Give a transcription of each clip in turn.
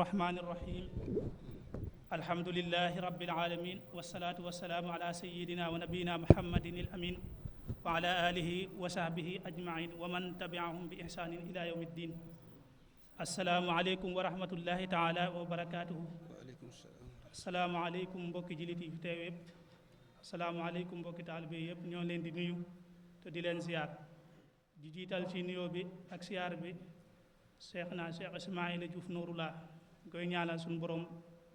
الرحمن الرحيم الحمد لله رب العالمين والصلاة والسلام على سيدنا ونبينا محمد الأمين وعلى آله وصحبه أجمعين ومن تبعهم بإحسان إلى يوم الدين السلام عليكم ورحمة الله تعالى وبركاته وعليكم السلام. السلام عليكم mbokki jullit yi fi teew yëpp assalaamu aleykum mbokki taalibe yëpp ñoo leen di nuyu te di leen ziyaar di jiital ci nuyoo bi ak siyaar bi cheikh Ismaila Diouf Nouroullah koy ñaanal suñu borom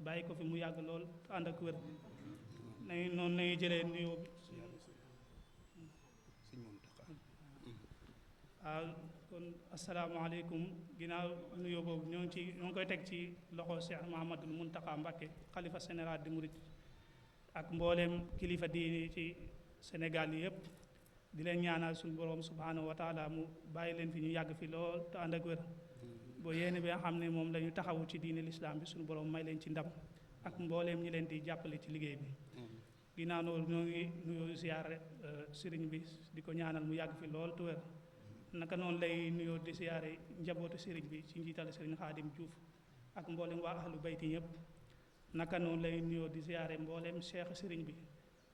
bàyyi ko fi mu yàgg lool te ànd ak wér noonu nañu jëlee nuyoo bi waaw kon asalaamaaleykum ginnaaw nuyoo boobu ñoo ngi koy teg ci loxo Cheikh Mouhamadul Mountakha Mbacké xalifa général di murit ak mbooleem kilifa diini ci Sénégal yi yëpp di leen ñaanal suñu borom subhanahu wa taala mu bàyyi leen fi ñu yàgg fi lool te ànd ak wér boo yéene bi nga xam ne moom la ñu taxawu ci diine lislaam bi suñu borom may leen ci ndam ak mbooleem ñi leen di jàppale ci liggéey bi ginnaaw loolu ñoo ngi nuyoo siyaare sëriñ bi di ko ñaanal mu yàgg fi lool te wér naka noonu lay nuyoo di siyaare njabootu sëriñ bi ci njiital sëriñ Xaadim Diouf ak mbooleem waa ahlu bayti yëpp naka noonu lay nuyoo di siyaare mbooleem cheikh sëriñ bi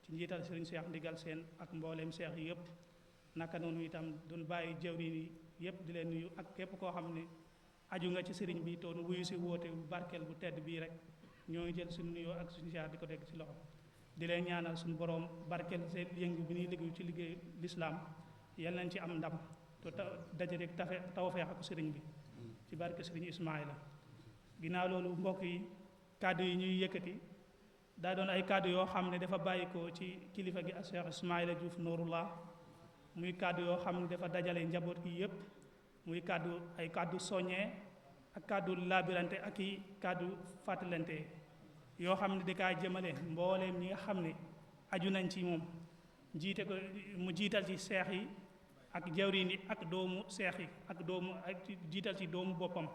ci njiital sëriñ Cheikh Ndigal seen ak mbooleem cheikh yi yëpp naka noonu itam duñ bàyyi jawriñ yi yëpp di leen nuyu ak képp koo xam ne aju nga ci sëriñ bi toon wuyu si woote bu barkeel bu tedd bii rek ñoo ngi jël suñu nuyoo ak suñu siyaar di ko teg ci loxo di leen ñaanal suñu borom barkeel seen yëngu bi ñuy liggéey ci liggéey lislaam yal nañ ci am ndam te daje rek tawfeex ak sëriñ bi ci barke sëriñ Ismaila ginnaaw loolu mbokk yi kàddu yi ñuy yëkkati daa doon ay kàddu yoo xam ne dafa bàyyikoo ci kilifa gi Cheikh Ismaila Diouf Nouroullah muy kàddu yoo xam ne dafa dajale njaboot gi yëpp muy kàddu ay kàddu soññee ak kàddu labirante ak i kàddu fàttalante yoo xam ne da kaa jëmale mbooleem ñi nga xam ne aju nañ ci moom jiite ko mu jiital ci seex yi ak jawriñ yi ak doomu seex yi ak doomu ak jiital ci doomu boppam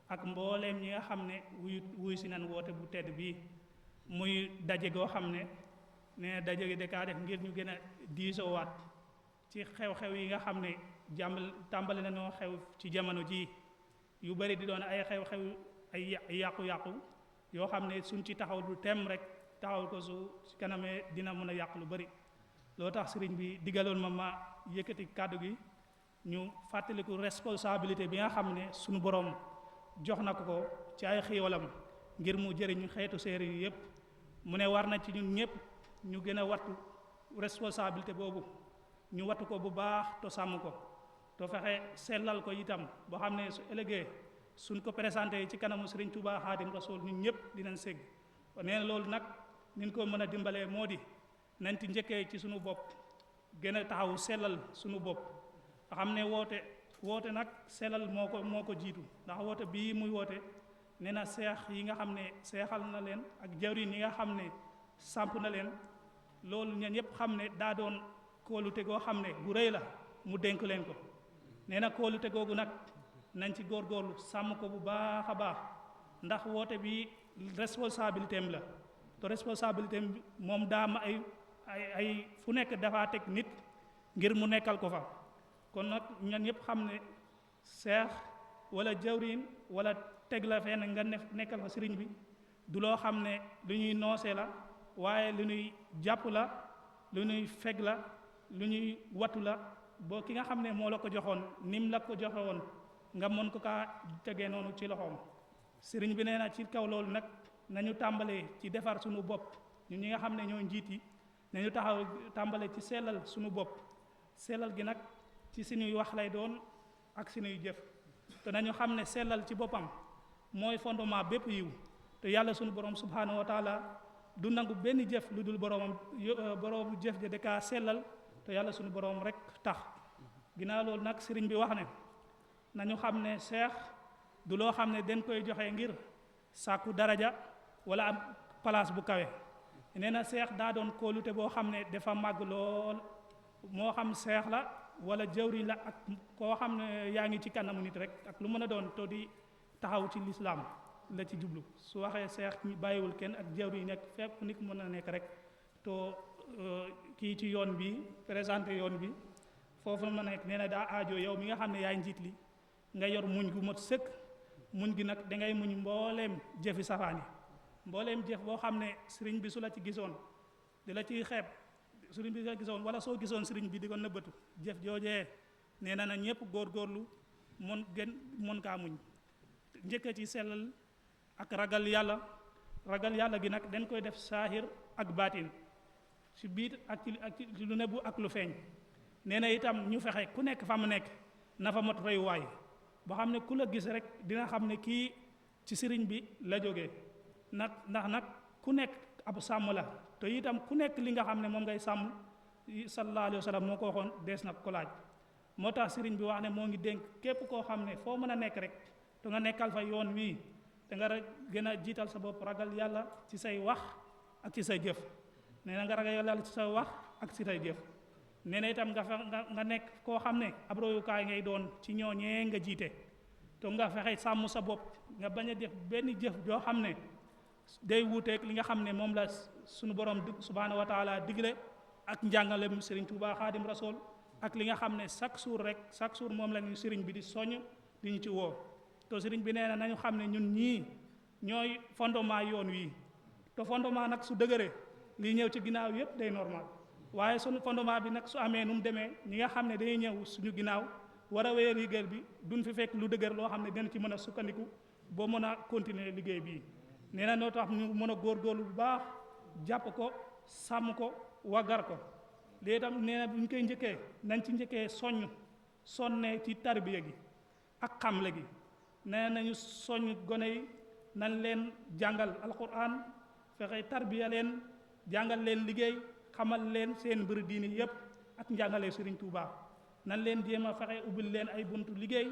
ak mbooleem ñi nga xam ne wuy si nan woote bu tedd bii muy daje goo xam ne nee daje gi da kaa def ngir ñu gën a diisoowaat ci xew-xew yi nga xam ne tàmbali nañoo xew ci jamono ji yu bari di doon ay xew-xew ay yàqu-yàqu yoo xam ne suñ ci taxaw du tem rek taxaw ko su ci kanamee dina mën a yàq lu bari loo tax sëriñ bi digaloon ma yëkkati kàddu gi ñu fàttaliku responsabilité bi nga xam ne suñu borom jox na ko ci ay xiiwalam ngir mu jëriñu xeetu séeri yi yépp mu ne war na ci ñun ñëpp ñu gën a wattu responsabilité boobu ñu wattu ko bu baax to sàmm ko to fexe sellal ko itam boo xam ne su ëllëgee suñ ko présenté ci kanamu Sëriñ Tuubaa Xaadim Rasuul ñun ñëpp dinañ ségg nee na loolu nag niñ ko mën a dimbalee moo di nañ ti njëkkee ci suñu bopp gën a taxaw sellal suñu bopp nga xam ne woote nag sellal moo ko jiitu ndax woote bii muy woote nee na seex yi nga xam ne seexal na leen ak jawriñ yi nga xam ne samp na leen loolu ñeen yëpp xam ne daa doon kóolute goo xam ne bu rëy la mu dénk leen ko nee na kóolute googu nag nañ ci góorgóorlu sàmm ko bu baax a baax ndax woote bi responsabilité am la te responsabilité am moom daa ma ay fu nekk dafaa teg nit ngir mu nekkal ko fa kon nag ñan yëpp xam ne seex wala jawriñ wala teg la fenn nga nekkal fa sëriñ bi du loo xam ne lu ñuy noose la waaye lu ñuy jàpp la lu ñuy feg la lu ñuy wattu la boo ki nga xam ne moo la ko joxoon nim la ko joxe woon nga mën ko kaa tegee noonu ci loxoom sëriñ bi nee na ci kaw loolu nag nañu tàmbalee ci defar suñu bopp ñun ñi nga xam ne ñoo njiit yi nañu tàmbalee ci sellal suñu bopp sellal gi nag ci suñuy wax lay doon ak suñuy jëf te nañu xam ne sellal ci boppam mooy fondement bépp yiw te yàlla suñu borom subhanahu wa taala du nangu benn jëf lu dul boroomu jëf ja da kaa sellal te yàlla suñu borom rek tax ginnaaw loolu nag sëriñ bi wax ne nañu xam ne seex du loo xam ne dañ koy joxe ngir sàkku daraja wala am place bu kawe nee na seex daa doon kóolute boo xam ne dafa màgg lool moo xam seex la wala jawriñ la ak koo xam ne yaa ngi ci kanamu nit rek ak lu mën a doon to di taxaw ci lislaam la ci jublu su waxee seex bàyyiwul kenn ak jawriñ nekk fépp nit mën a nekk rek to kii ci yoon bi présenté yoon bi foofu ma nekk nee na daa aajo yow mi nga xam ne yaay njiit li nga yor muñ gu mot sëkk muñ gi nag dangay muñ mbooleem jëfi safaan yi mbooleem jëf boo xam ne sëriñ bi su la ci gisoon di la ciy xeeb sëriñ bi di la gisoon wala soo gisoon sëriñ bi di ko nëbbatu jëf joojee nee na ñëpp góorgóorlu mën kaa muñ njëkkee ci sellal ak ragal yàlla gi nag dañ koy def saahir ak baatin ci biir ak ci lu nebbu ak lu feeñ nee na itam ñu fexe ku nekk fa mu nekk na fa mot royuwaay boo xam ne ku la gis rek dina xam ne kii ci sëriñ bi la jógee ndax nag ku nekk ab sàmm la te itam ku nekk li nga xam ne moom ngay sàmm sallallahu alayhi wa sallam moo ko waxoon dees na ko laaj moo tax sëriñ bi wax ne moo ngi dénk képp koo xam ne foo mën a nekk rek te nga nekkal fa yoon wii te nga gën a jiital sa bopp ragal yàlla ci say wax ak ci say jëf nee na nga ragal yàlla ci say wax ak ci say jëf nee na itam nga nekk koo xam ne ab royukaay ngay doon ci ñooñee nga jiite te nga fexe sàmm sa bopp nga bañ a def benn jëf joo xam ne day wuuteeg li nga xam ne moom la suñu borom subhaanahu wa taala digle ak njàngalem Sëriñ Tuubaa Xaadim Rasool ak li nga xam ne chaque jour moom la ñu sëriñ bi di soññ di ñu ci woo te sëriñ bi nee na nañu xam ne ñun ñii ñooy fondement yoon wii te fondement nag su dëgëree lii ñëw ci ginnaaw yépp day normal waaye sunu fondement bi nag su amee nu mu demee ñi nga xam ne day ñëw suñu ginnaaw war a wéyal liggéey bi duñ fi fekk lu dëgër loo xam ne dina ci mën a sukkandiku boo mën a continuer liggéey bii nee na noo tax ñu mën a góorgóorlu bu baax jàpp ko sàmm ko waggar ko lii itam nee na bu ñu koy njëkkee nañ ci njëkkee sonne ci tarbiya gi ak xamle gi nee nañu soññ gone yi nañ leen jàngal alquran fexe tarbiya leen jàngal leen liggéey xamal leen seen mbir diini yépp ak njàngale Sëriñ Tuubaa nan leen jéem a fexe ubbil leen ay buntu liggéey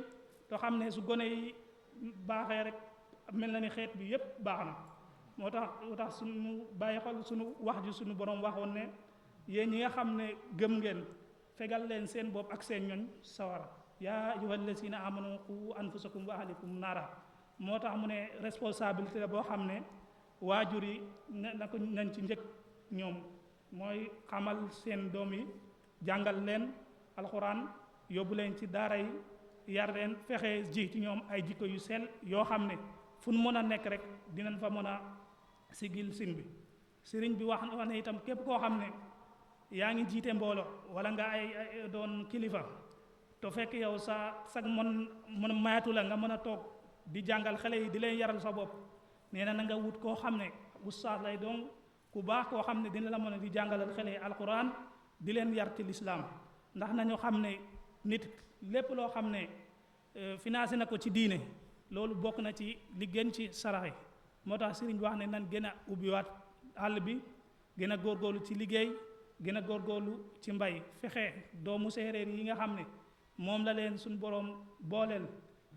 te xam ne su gone yi baaxee rek mel na ni xeet bi yépp baax na moo tax suñu bàyyi xol suñu wax ji suñu borom waxoon ne yéen ñi nga xam ne gëm ngeen fegal leen seen bopp ak seen ñoñ sawara yaa ayyuhal lazina amanu qu anfusakum wa ahlikum naara moo tax mu ne responsabilité la boo xam ne waajur yi nañ ci njëkk ñoom mooy xamal seen doom yi jàngal leen alxuraan yóbbu leen ci daara yi yar leen fexe ji ci ñoom ay jikko yu sell yoo xam ne fu nu mën a nekk rek dinañ fa mën a sigil sin bi sëriñ bi wax ne itam képp koo xam ne yaa ngi jiite mbooloo wala nga ay doon kilifa te fekk yow sa mën mayatu la nga mën a toog di jàngal xale yi di leen yaral sa bopp nee na nga wut koo xam ne ustaas lay doon ku baax koo xam ne dina la mën a di jàngalal xale yi alquran di leen yar ci lislaam ndax nañu xam ne nit lépp loo xam ne financé na ko ci diine loolu bokk na ci li gën ci saraxe moo tax sëriñ bi wax ne nan gën a ubbiwaat àll bi gën a góorgóorlu ci liggéey gën a góorgóorlu ci mbay fexe doomu séeréer yi nga xam ne moom la leen suñu borom booleel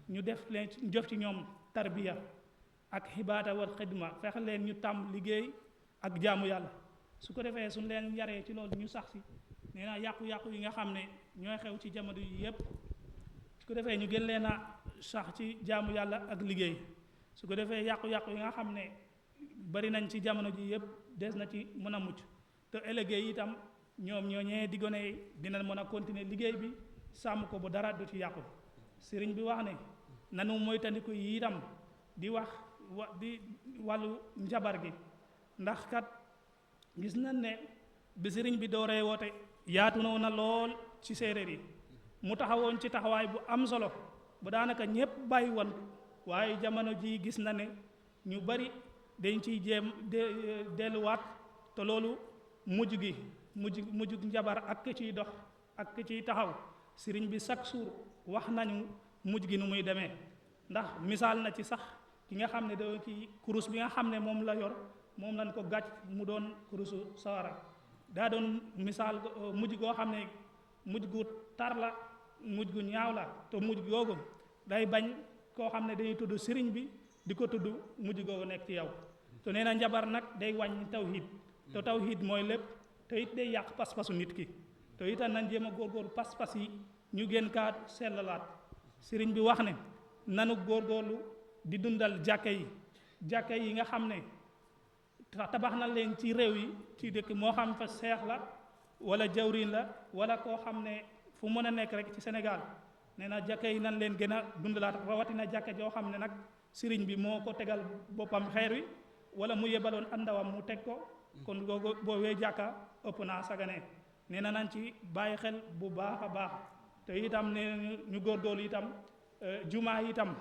ñu def leen jëf ci ñoom tarbiya ak xibaata wal xidma fexe leen ñu tàmm liggéey ak jaamu yàlla su ko defee suñu leen yaree ci loolu ñu sax si nee naa yàqu-yàqu yi nga xam ne ñooy xew ci jamono yi yépp su ko defee ñu gën leen a sax ci jaamu yàlla ak liggéey su ko defee yàqu-yàqu yi nga xam ne bari nañ ci jamono ji yépp des na ci mën a mucc te ëllëgee itam ñoom ñooñee di gone yi dina mën a continuer liggéey bi sàmm ko bu dara du ci yàqu sëriñ bi wax ne nanu moytandiku yi itam di wax di wàllu njabar gi ndax kat gis nañ ne bi sëriñ bi dooree woote yaatu na lool ci séeréer yi mu taxawoon ci taxawaay bu am solo bu daanaka ñépp bàyyi woon waaye jamono ji gis na ne ñu bari dañ ciy jéem delluwaat te loolu mujj njabar ak ki ciy dox ak ki ciy taxaw sëriñ bi chaque jour wax nañu mujj gi nu muy demee ndax misaal na ci sax ki nga xam ne da ci kurus bi nga xam ne moom la yor moom lañ ko gàcc mu doon kurusu sawara daa doon misaal mujj goo xam ne mujj gu tar la mujj gu ñaaw la te mujj googu day bañ koo xam ne dañuy tudd sëriñ bi di ko tudd mujj googu nekk ci yow te nee na njabar nag day wàññi tawhid te tawhid mooy lépp te it day yàq pas-pasu nit ki te itam nañ jéem a góorgóorlu pas-pas yi ñu gën kaa sellalaat sëriñ bi wax ne nanu góorgóorlu di dundal jàkke yi nga xam ne tabax na leen ci réew yi ci dëkk moo xam fa seex la wala jawriñ la wala koo xam ne fu mën a nekk rek ci Sénégal nee na jàkke yi nan leen gën a dundalaat rawatina jàkke joo xam ne nag sëriñ bi moo ko tegal boppam xeer wi wala mu yebaloon andawam mu teg ko kon googu boobee jàkka ëpp naa sagane nee na nañ ci bàyyi xel bu baax a baax te itam nee ñu góorgóorlu itam jumaa itam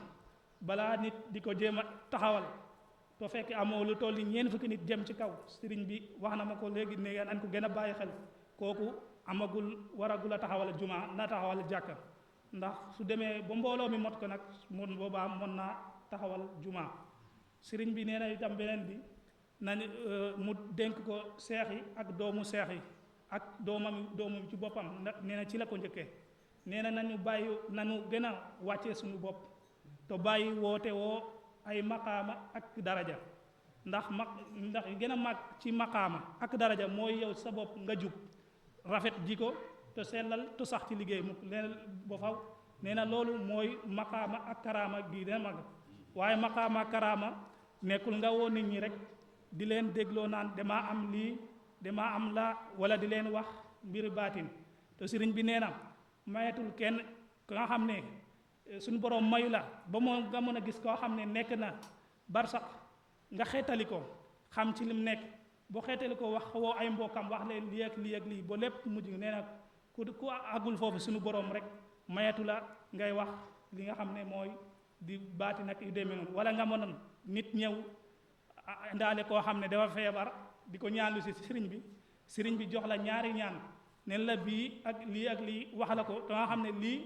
balaa nit di ko jéem a taxawal to fekk amoo lu toll ni ñeent fukki nit jëm ci kaw sëriñ bi wax na ma ko léegi ne nañ ko gën a bàyyi xel kooku amagul waragul a taxawal jumaa na taxawal jàkka ndax su demee ba mbooloo mi mot ko nag mun boobaa mën naa taxawal jumaa sëriñ bi nee na itam beneen bi nañ mu dénk ko seex yi ak doomu seex yi ak doomam ci boppam ndax nee na ci la ko njëkkee nee na nañu gën a wàccee suñu bopp te bàyyi woote woo ay maqaama ak daraja ndax gën a mag ci maqaama ak daraja mooy yow sa bopp nga jub rafet jiko te sellal te sax ci liggéey mu leen ba faw nee na loolu mooy maqaama ak karaama gi dina mag waaye maqaama ak karaama nekkul nga woo nit ñi rek di leen dégloo naan damaa am lii damaa am la wala di leen wax mbiri baatin te sëriñ bi nee na mayetul kenn ka nga xam ne suñu borom mayu la ba moo nga mën a gis koo xam ne nekk na barsax nga xeetali ko xam ci lim nekk boo xeetali ko wax woo ay mbokkam wax leen lii ak lii ak lii ba lépp mujj nee na ku àggul foofu suñu borom rek mayetu la ngay wax li nga xam ne mooy di baati nag yu demee noonu wala nga mënoon nit ñëw ndaale koo xam ne dafa feebar di ko ñaanlu si sëriñ bi jox la ñaari ñaan nen la bii ak lii wax la ko te nga xam ne lii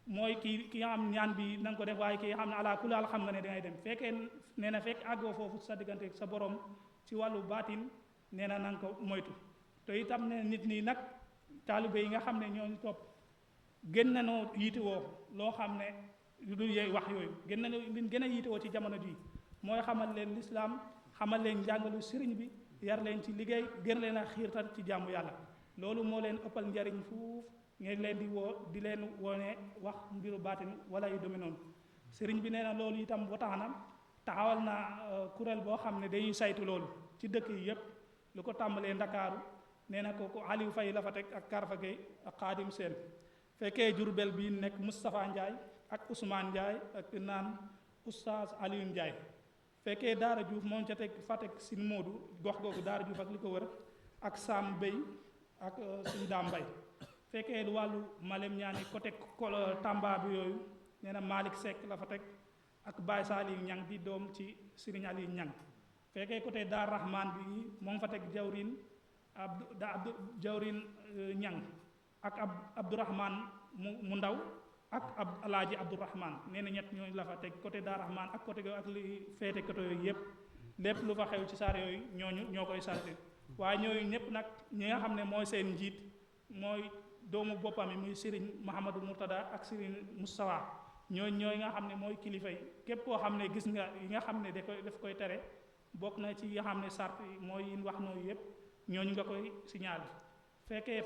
mooy ki nga xam ñaan bi na nga ko def waaye ki nga xam ne ala kulaal xam nga ne dangay dem fekkee nee na fekk àggoo foofu sa diggante sa borom ci wàllu baatin nee na nga ko moytu te itam ne nit ñi nag taalibe yi nga xam ne ñoo topp gën nañoo yiitewoo loo xam ne du yee wax yooyu gën nañoo liñ gën a yiitewoo ci jamono ji mooy xamal leen lislaam xamal leen njàngalu sëriñ bi yar leen ci liggéey gën leen a xiirtal ci jàmmu yàlla loolu moo leen ëppal njariñ fuuf ngeen leen di woo di leen wone wax mbiru baatin wala yu demee noonu sëriñ bi nee na loolu itam ba tax na taxawal na kuréel boo xam ne dañuy saytu loolu ci dëkk yi yépp lu ko tàmbalee ndakaaru nee na ko Aliou Faye la fa teg ak Karfa Gueye ak Xaadim Seen fekkee Jurbel bi nekk Moustapha Ndiaye ak Ousmane Ndiaye ak naan Oustaz Aliou Ndiaye fekkee Daara Diouf moom ca teg fa teg Sin Moodu gox googu Daara Diouf ak li ko wër ak Sam Bey ak suñu Daam Mbay fekkee wàllu Malem ñaani côté Tamba bi yooyu nee na Malick Seck la fa teg ak Baye Saliou Ñang di doom ci Serigne Aliou Ñang fekkee côté Daar Rahman bi moom fa teg jawrin jawrin Ñang ak Abdourahman mu ndaw ak alaaji Abdourahman nee na ñett ñooñu la fa teg côté Daar Rahman ak côté ak li feete côté yooyu yëpp lépp lu fa xew ci saar yooyu ñoo koy sarti waaye ñooyu ñëpp nag ñi nga xam ne mooy seen njiit mooy doomu boppam yi muy Serigne Mouhamadou Mourtada ak Serigne Moustapha ñooy nga xam ne mooy kilifa yi képp koo xam ne gis nga yi nga xam ne daf koy tere bokk na ci yi nga xam ne sart mooy yin wax nooyu yëpp ñooñu nga koy signalé fekkee